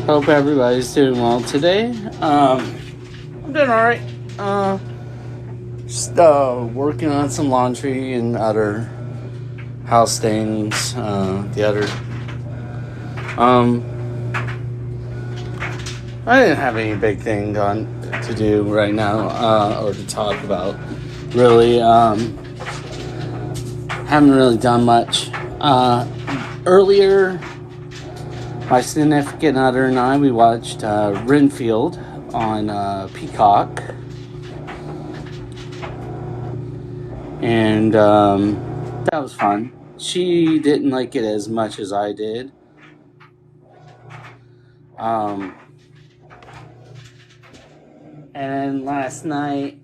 Hope everybody's doing well today. I'm doing all right. Just working on some laundry and other house things. Um, I didn't have any big thing to do right now or to talk about. Really, haven't really done much. Earlier, my significant other and I, we watched Renfield on Peacock. And that was fun. She didn't like it as much as I did. And last night,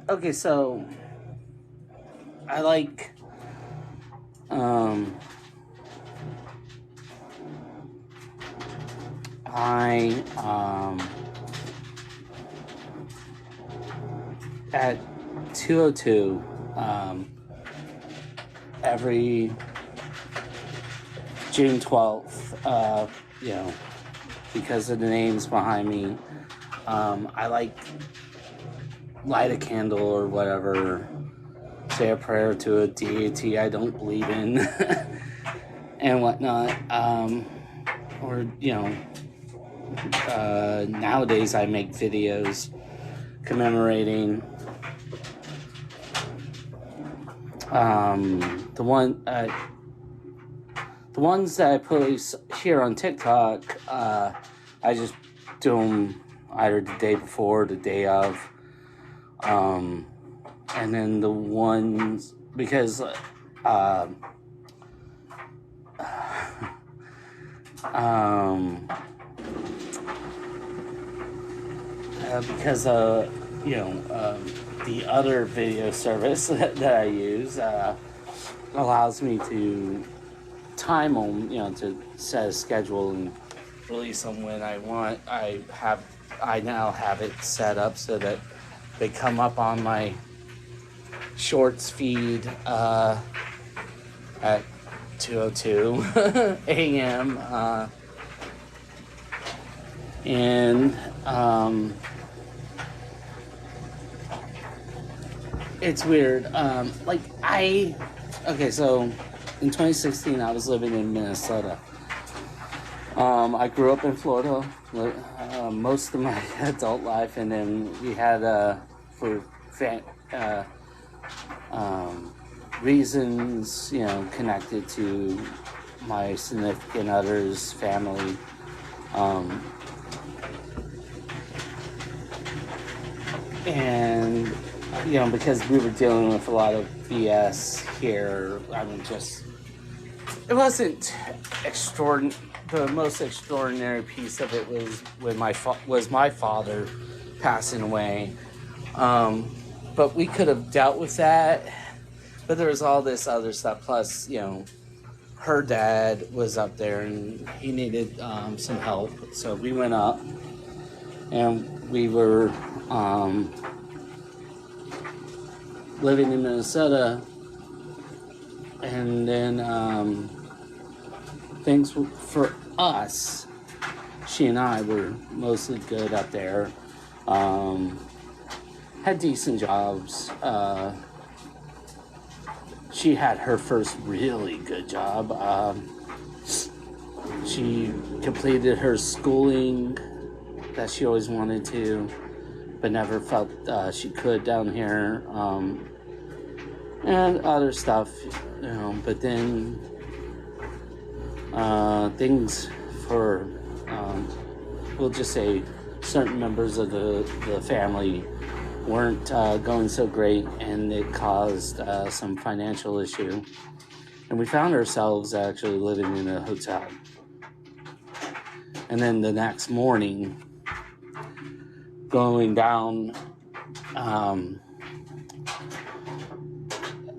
okay, so I like, I, at 2:02, every June 12th, because of the names behind me, I like light a candle or whatever, say a prayer to a deity I don't believe in, and whatnot. Nowadays I make videos commemorating the ones that I post here on TikTok. I just do them either the day before or the day of. And then the ones, because the other video service that I use allows me to time them, to set a schedule and release them when I want. I now have it set up so that they come up on my shorts feed at 2:02 a.m. And it's weird. So in 2016, I was living in Minnesota. I grew up in Florida most of my adult life, and then we had reasons, connected to my significant other's family. And because we were dealing with a lot of BS here, it wasn't extraordinary. The most extraordinary piece of it was when my father passing away. But we could have dealt with that. But there was all this other stuff. Plus, her dad was up there and he needed some help. So we went up and we were living in Minnesota. And then things for us, she and I were mostly good up there. Had decent jobs. She had her first really good job. She completed her schooling that she always wanted to, but never felt she could down here. And other stuff, but then things for, we'll just say, certain members of the family weren't going so great, and it caused some financial issue. And we found ourselves actually living in a hotel. And then the next morning, going down,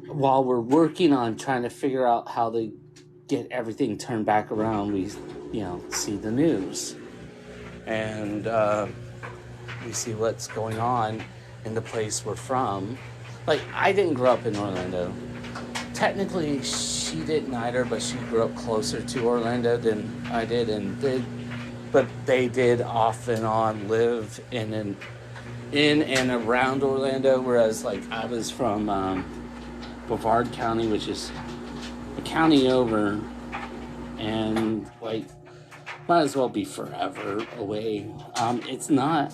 while we're working on trying to figure out how to get everything turned back around, we, see the news. And we see what's going on in the place we're from. Like, I didn't grow up in Orlando. technically she didn't either, but she grew up closer to Orlando than I did, but they did off and on live in and around Orlando, whereas like I was from Brevard County, which is a county over, and like might as well be forever away. It's not.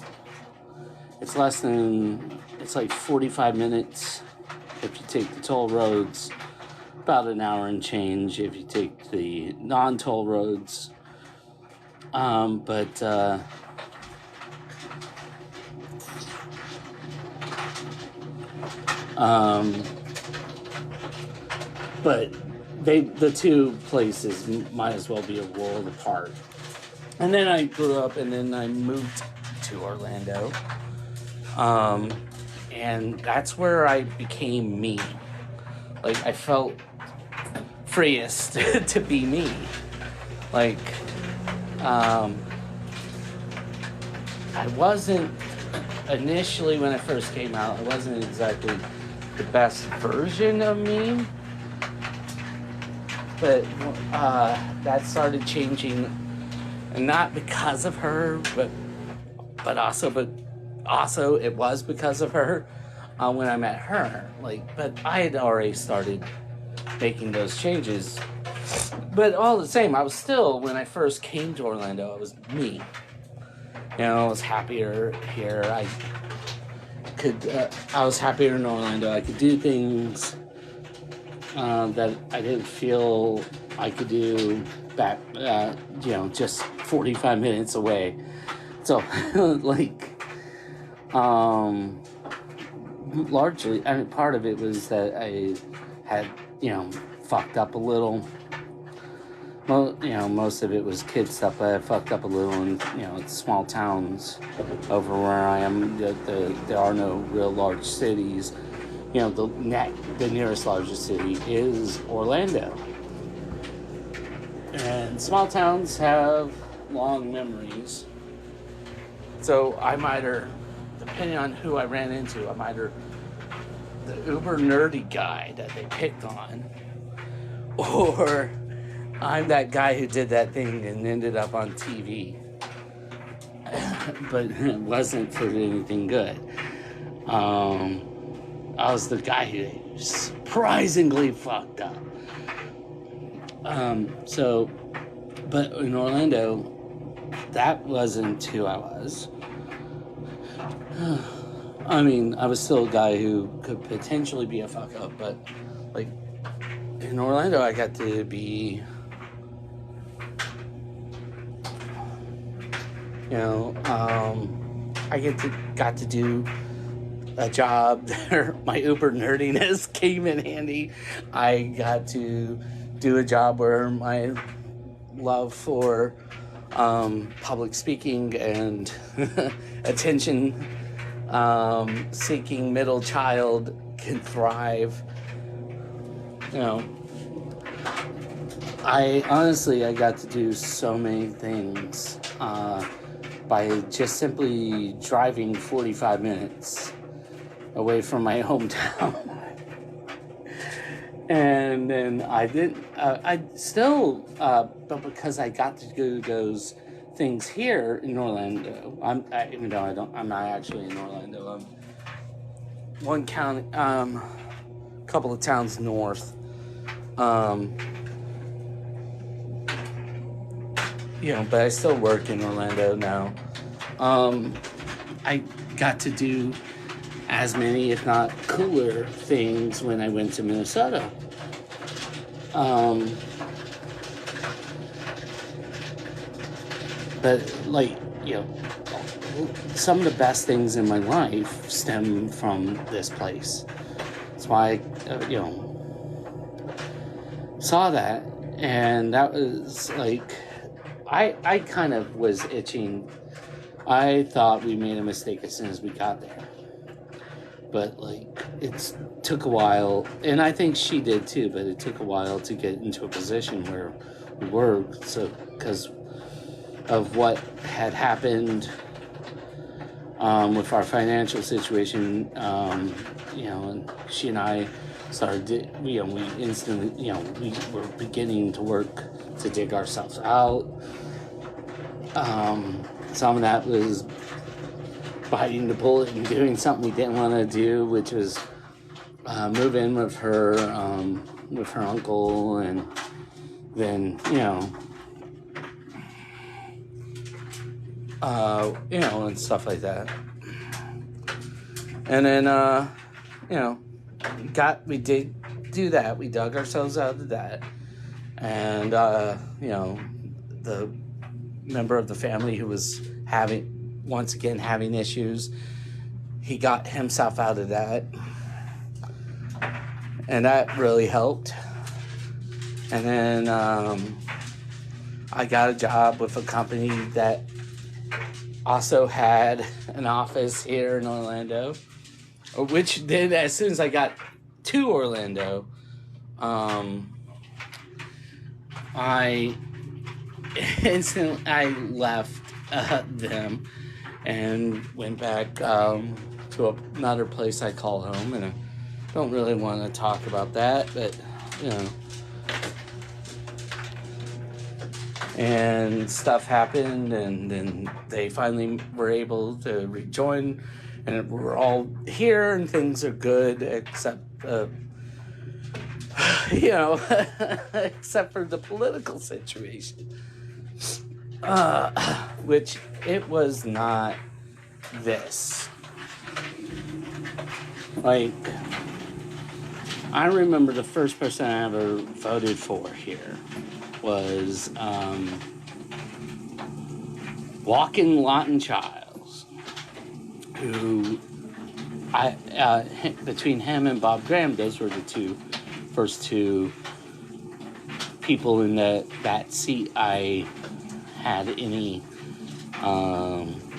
It's less than. It's like 45 minutes if you take the toll roads. About an hour and change if you take the non-toll roads. But the two places might as well be a world apart. And then I grew up, and then I moved to Orlando, and that's where I became me. Like I felt freest to be me. Like I wasn't initially when I first came out. I wasn't exactly the best version of me. But that started changing, and not because of her, but also it was because of her when I met her. Like, but I had already started making those changes. But all the same, I was still, when I first came to Orlando, I was me. You know, I was happier here. I was happier in Orlando. I could do things that I didn't feel I could do back, just 45 minutes away. So, like, largely, I mean, part of it was that I had, fucked up a little. Well, most of it was kid stuff, but I fucked up a little in, small towns over where I am. There are no real large cities. The nearest largest city is Orlando. And small towns have long memories. So I'm either, depending on who I ran into, I'm either the uber nerdy guy that they picked on, or I'm that guy who did that thing and ended up on TV. But it wasn't for anything good. I was the guy who surprisingly fucked up. But in Orlando, that wasn't who I was. I mean, I was still a guy who could potentially be a fuck up, but like in Orlando, I got to be, got to do a job there. My uber nerdiness came in handy. I got to do a job where my love for public speaking and attention seeking middle child can thrive. I got to do so many things by just simply driving 45 minutes away from my hometown. And then but because I got to do those things here in Orlando, I'm not actually in Orlando. I'm one county, couple of towns north. But I still work in Orlando now. I got to do as many, if not cooler, things when I went to Minnesota. But some of the best things in my life stem from this place. That's why I, saw that, and that was like, I kind of was itching. I thought we made a mistake as soon as we got there. But it took a while, and I think she did too, but it took a while to get into a position where we were, so because of what had happened with our financial situation, and she and I we instantly, we were beginning to work to dig ourselves out. Some of that was biting the bullet and doing something we didn't want to do, which was move in with her uncle, and then and stuff like that. And then we did do that. We dug ourselves out of that, and the member of the family who was having issues, he got himself out of that, and that really helped. And then I got a job with a company that also had an office here in Orlando, which did, as soon as I got to Orlando, I left them and went back to another place I call home, and I don't really want to talk about that, but and stuff happened, and then they finally were able to rejoin, and we're all here, and things are good, except except for the political situation, which it was not this. Like, I remember the first person I ever voted for here was Walkin' Lawton Childs, who between him and Bob Graham, those were the first two people in that seat I had any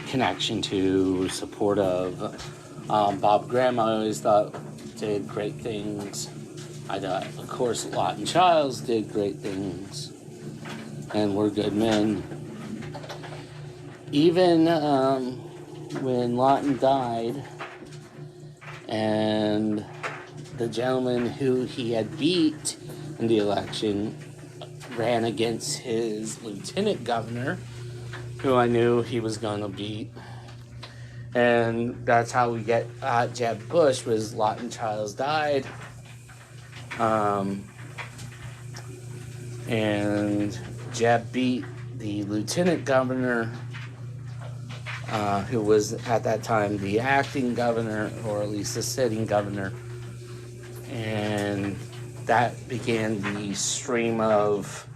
connection to or support of. Bob Graham, I always thought, did great things. I thought, of course, Lawton Childs did great things and were good men. Even when Lawton died, and the gentleman who he had beat in the election ran against his lieutenant governor, who I knew he was going to beat. And that's how we get Jeb Bush, was Lawton Childs died. And Jeb beat the lieutenant governor, who was at that time the acting governor, or at least the sitting governor. And that began the stream of,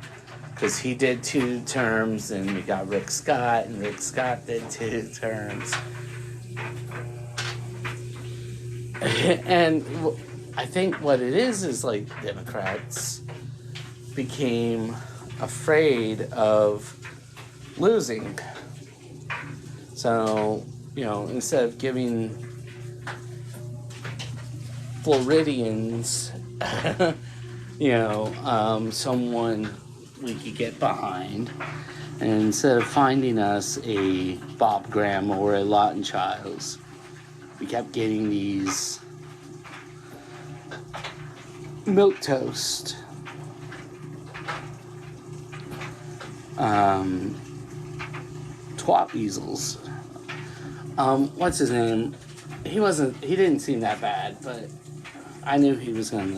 because he did 2 terms, and we got Rick Scott, and Rick Scott did 2 terms. And I think what it is like Democrats became afraid of losing. So, instead of giving Floridians, someone we could get behind, and instead of finding us a Bob Graham or a Lawton Childs, we kept getting these milquetoast twat weasels. What's his name? He didn't seem that bad, but I knew he was going to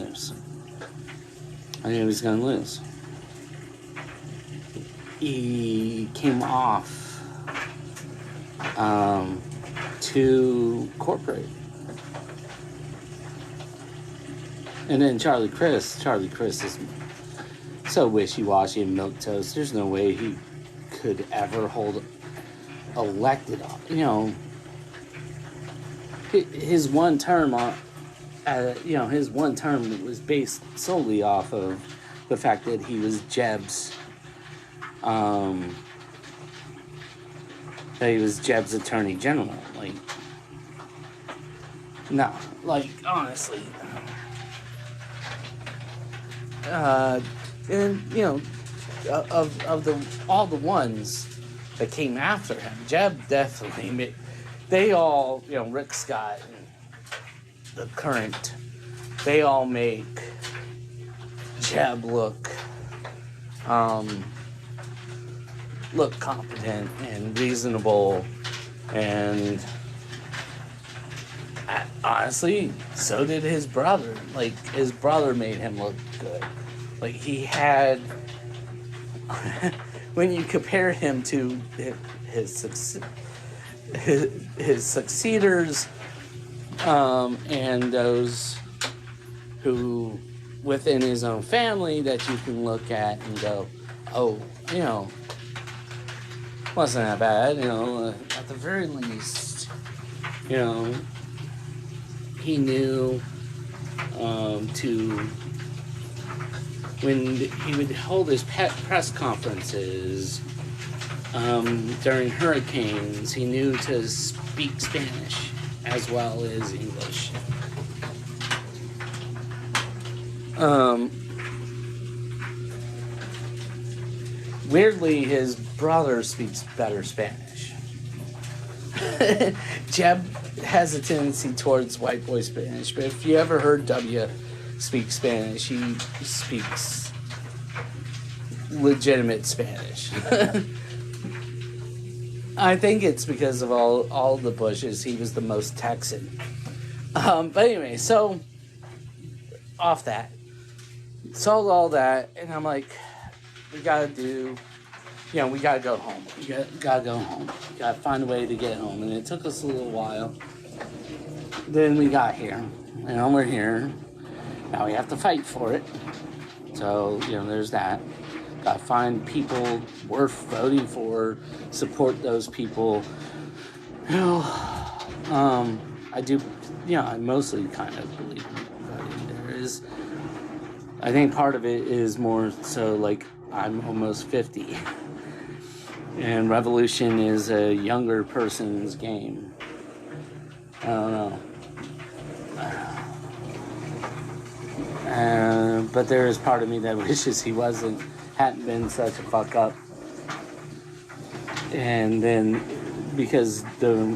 lose. He came off too corporate. And then Charlie Crist is so wishy-washy and milquetoast. There's no way he could ever hold elected. His one term was based solely off of the fact that he was Jeb's attorney general. Honestly. Of all the ones that came after him, Jeb definitely Rick Scott and the current they all make Jeb look competent and reasonable, and honestly, so did his brother. Like, his brother made him look good. Like, he had, when you compare him to his succeeders, and those who within his own family that you can look at and go, oh, wasn't that bad, at the very least, he knew to, when he would hold his press conferences during hurricanes, he knew to speak Spanish as well as English. Weirdly, his brother speaks better Spanish. Jeb has a tendency towards white boy Spanish, but if you ever heard W speak Spanish, he speaks legitimate Spanish. I think it's because of all the Bushes. He was the most Texan. But anyway, so off that, sold all that, and I'm like, we gotta go home. We gotta go home. We gotta find a way to get home. And it took us a little while. Then we got here. And we're here. Now we have to fight for it. So, there's that. Gotta find people worth voting for, support those people. I do, I mostly kind of believe in voting. I think part of it is more so like I'm almost 50. And Revolution is a younger person's game. I don't know. But there is part of me that wishes he hadn't been such a fuck up. And then, because the,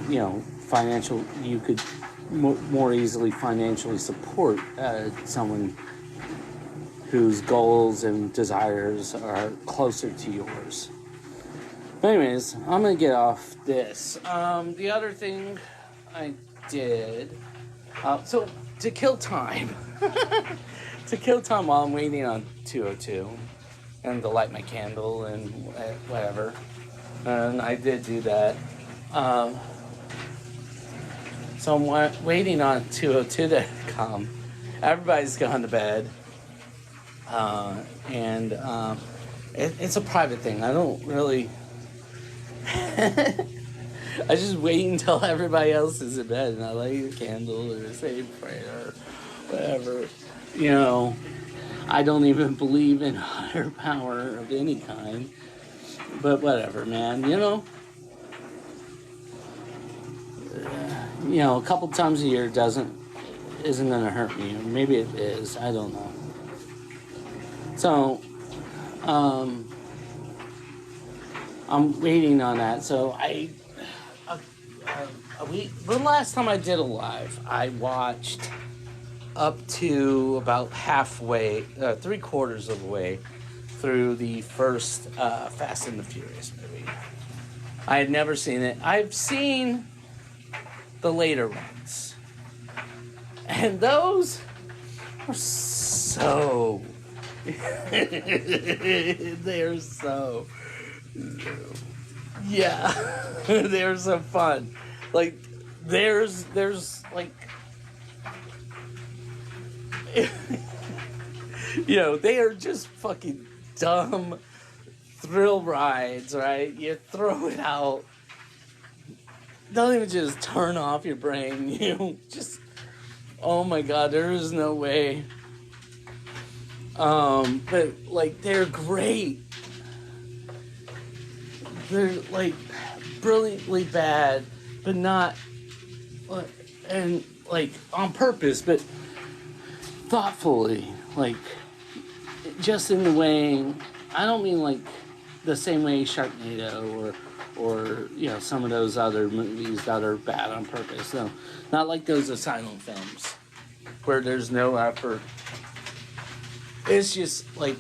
financial, you could more easily financially support someone whose goals and desires are closer to yours. But anyways, I'm going to get off this. The other thing I did, so to kill time, while I'm waiting on 202 and to light my candle and whatever, and I did do that. So I'm waiting on 202 to come. Everybody's gone to bed. It's a private thing. I don't really... I just wait until everybody else is in bed and I light a candle or say a prayer or whatever. I don't even believe in higher power of any kind. But whatever, man. A couple times a year isn't gonna hurt me. Or maybe it is. I don't know. So, I'm waiting on that. So the last time I did a live, I watched up to about halfway, 3/4 of the way through the first Fast and the Furious movie. I had never seen it. I've seen the later ones, and those are so they're so they're so fun. Like there's like they are just fucking dumb thrill rides, right? You throw it out, don't even just turn off your brain. Just, oh my god, there is no way. But like they're great. They're like brilliantly bad, but not, and like on purpose, but thoughtfully, like just in the way. I don't mean like the same way Sharknado or some of those other movies that are bad on purpose. No, not like those asylum films. where there's no effort. It's just like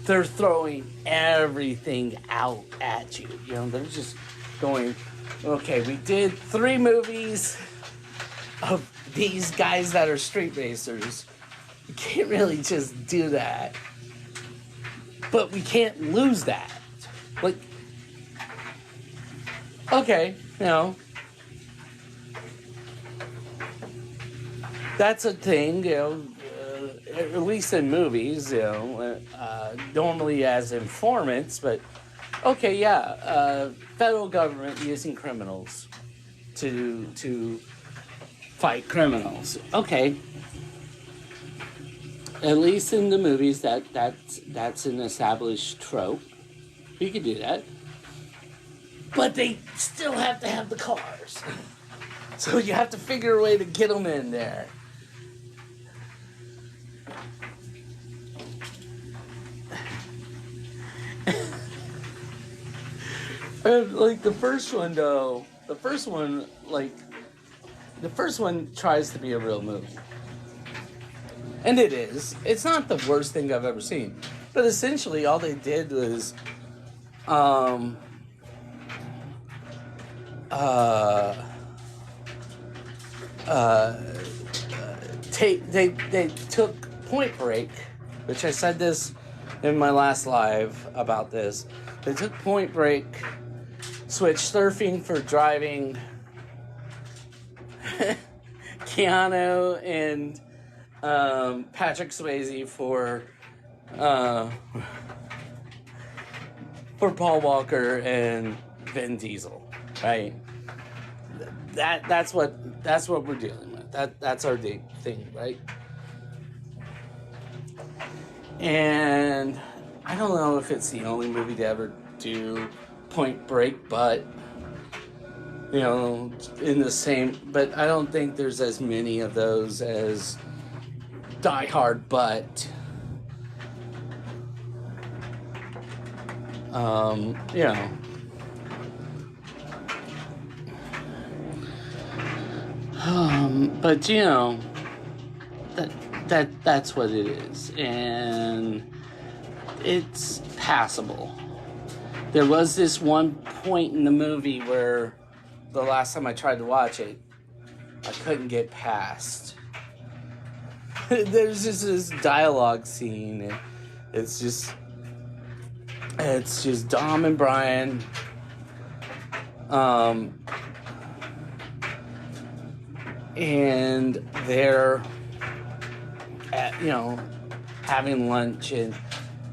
they're throwing everything out at you. You know, they're just going, okay, we did 3 movies of these guys that are street racers. We can't really just do that. But we can't lose that. Like, okay, you know, that's a thing, you know, at least in movies, you know, normally as informants, but okay, yeah, federal government using criminals to fight criminals. Okay. At least in the movies, that's an established trope. You can do that. But they still have to have the cars. So you have to figure a way to get them in there. And like the first one, though, the first one tries to be a real movie. And it is. It's not the worst thing I've ever seen. But essentially all they did was they took Point Break, which I said this in my last live about this. They took Point Break, switched surfing for driving, Keanu and Patrick Swayze for Paul Walker and Vin Diesel, right? That's what we're dealing with. That's our thing, right? And I don't know if it's the only movie to ever do Point Break, but you know, in the same. But I don't think there's as many of those as Die Hard, but you know, but you know, that's what it is, and it's passable. There was this one point in the movie where the last time I tried to watch it, I couldn't get past. There's just this dialogue scene, and it's just Dom and Brian, and they're you know, having lunch, and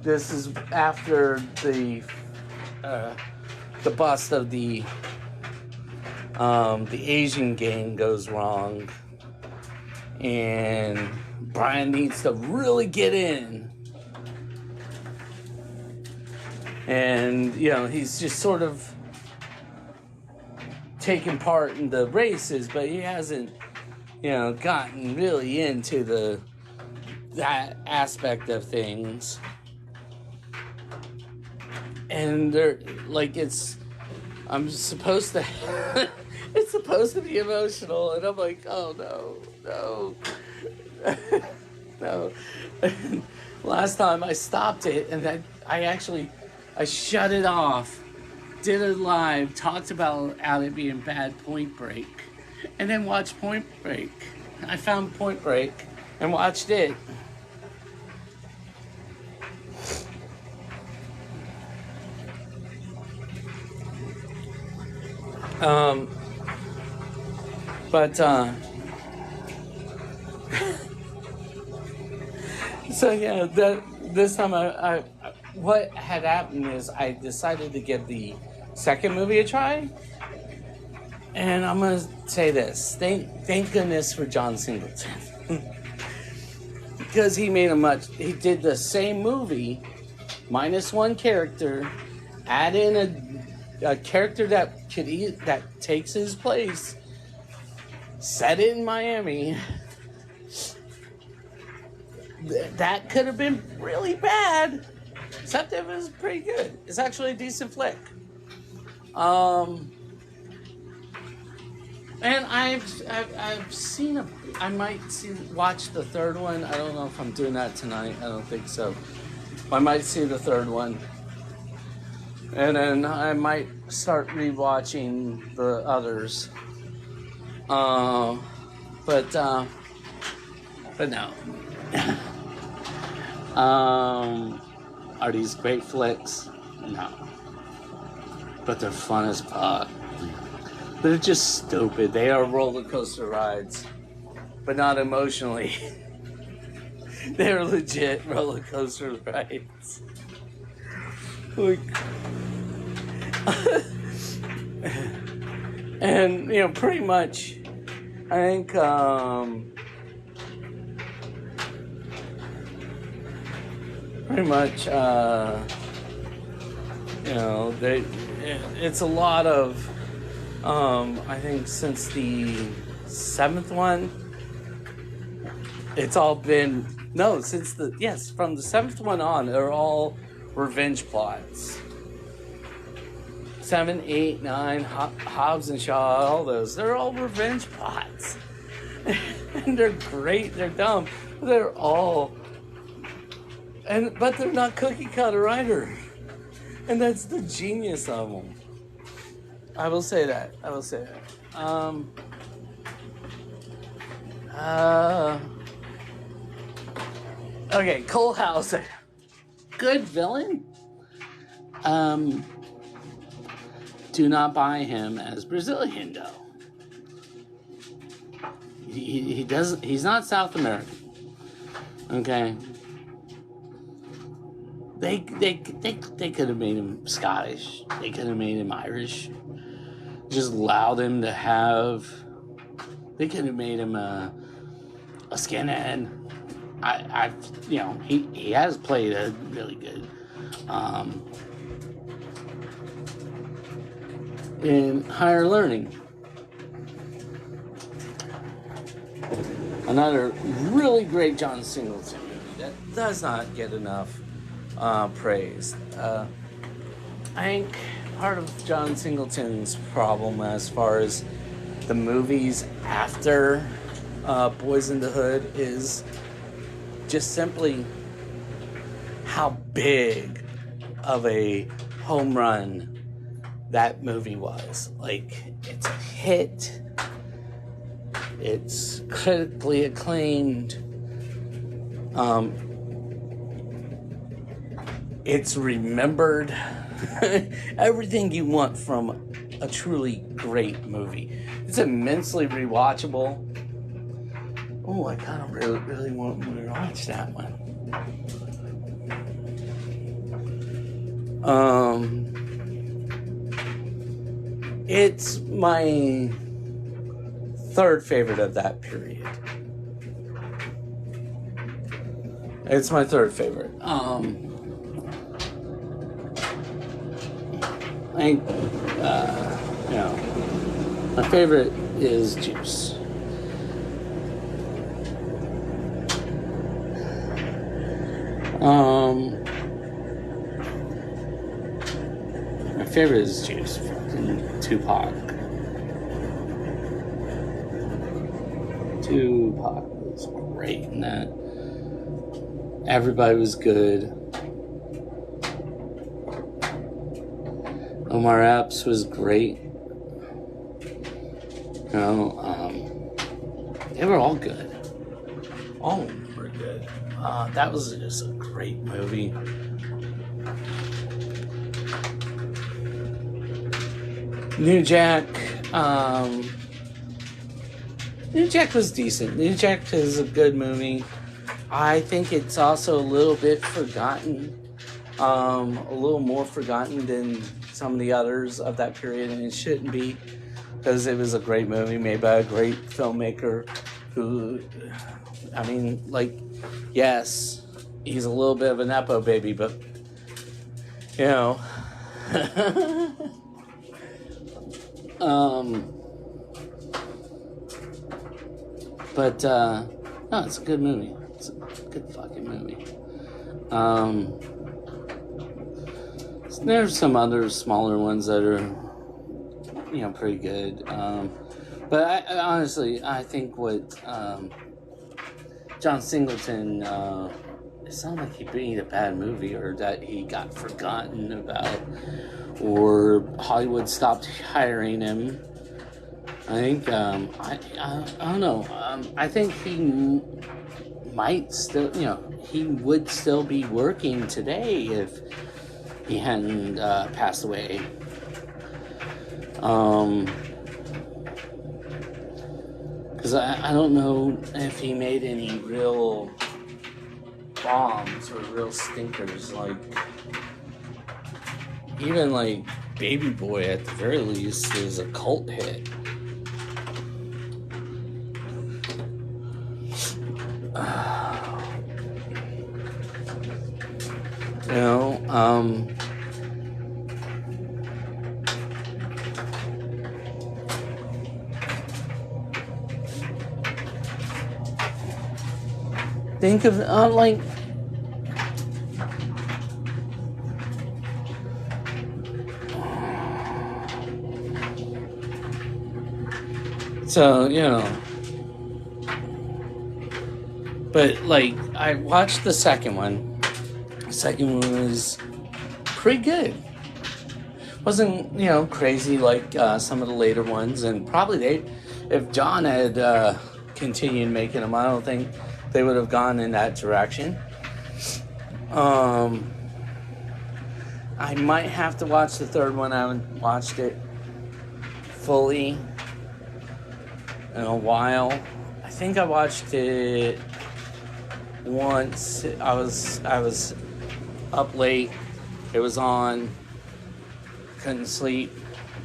this is after the bust of the Asian gang goes wrong, and Brian needs to really get in, and you know, he's just sort of taking part in the races, but he hasn't, you know, gotten really into that aspect of things. And they're like, I'm supposed to it's supposed to be emotional, and I'm like, oh no no. Last time I stopped it, and I shut it off, did it live, talked about how it being bad Point Break, and then watched Point Break. I found Point Break and watched it. So yeah, this time I what had happened is I decided to give the second movie a try, and I'm gonna say this: thank goodness for John Singleton, because he did the same movie, minus one character, add in a character that takes his place, set it in Miami. That could have been really bad, except it was pretty good. It's actually a decent flick. And I've seen I might watch the third one. I don't know if I'm doing that tonight. I don't think so. I might see the third one, and then I might start rewatching the others. But no. Are these great flicks? No. But they're fun as fuck. They're just stupid. They are roller coaster rides, but not emotionally. They're legit roller coaster rides. Like, and pretty much, I think pretty much it's a lot of I think since the 7th one, it's all been from the 7th one on, they're all revenge plots. 7, 8, 9, Hobbs and Shaw, all those, they're all revenge plots. And they're great, they're dumb, they're all, but they're not cookie cutter either. And that's the genius of them. I will say that. Okay, Cole Hauser. Good villain. Do not buy him as Brazilian, though. He doesn't. He's not South American. Okay. They could have made him Scottish. They could have made him Irish. Just allowed him to have. They could have made him a skinhead. He has played a really good in Higher Learning. Another really great John Singleton movie that does not get enough praise. I think part of John Singleton's problem as far as the movies after Boys in the Hood is just simply how big of a home run that movie was. Like, it's a hit. It's critically acclaimed. It's remembered. Everything you want from a truly great movie. It's immensely rewatchable. Oh, I kind of really want to watch that one. It's my third favorite of that period. It's my third favorite. My favorite is Juice. My favorite is Juice. Fucking Tupac. Tupac was great in that. Everybody was good. Omar Epps was great. They were all good. All of them were good. That was just a great movie. New Jack. New Jack was decent. New Jack is a good movie. I think it's also a little bit forgotten. A little more forgotten than some of the others of that period, and it shouldn't be, because it was a great movie made by a great filmmaker who, yes, he's a little bit of a Nepo baby, but, no, it's a good movie. It's a good fucking movie. There's some other smaller ones that are, pretty good. But I honestly, I think what John Singleton, it sounded like he made a bad movie, or that he got forgotten about, or Hollywood stopped hiring him. I think I don't know. I think he might still, he would still be working today if he hadn't passed away. Because I don't know if he made any real bombs or real stinkers, like even like Baby Boy at the very least is a cult hit. You know, think of like so, but like I watched the second one. The second one was pretty good. Wasn't crazy like some of the later ones, and probably if John had continued making them, I don't think they would have gone in that direction. I might have to watch the third one. I haven't watched it fully in a while. I think I watched it once. I was up late. It was on. Couldn't sleep.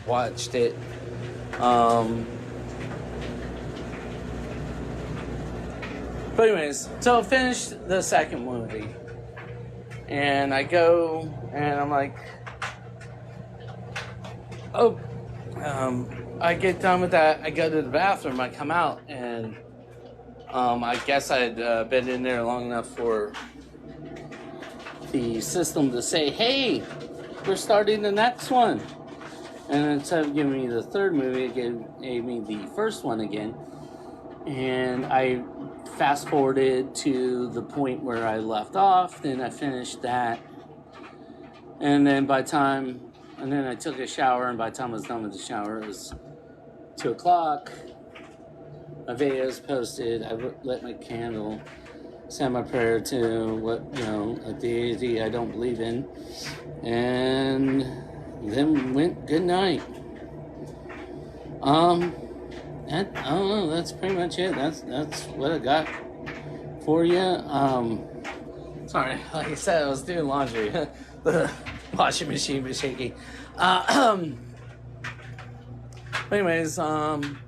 Watched it. But anyways, so I finished the second movie, and I go, and I'm like, I get done with that, I go to the bathroom, I come out, and I guess I'd been in there long enough for the system to say, hey, we're starting the next one. And instead of giving me the third movie, it gave me the first one again. And I fast forwarded to the point where I left off, then I finished that. And then I took a shower, and by the time I was done with the shower, it was 2 o'clock. My video's posted. I lit my candle, said my prayer to a deity I don't believe in, and then went good night. I don't know. That's pretty much it. That's what I got for you. Sorry, like I said, I was doing laundry. The washing machine was shaking. Anyways, I'm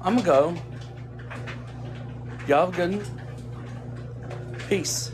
gonna go. Y'all have a good one. Peace.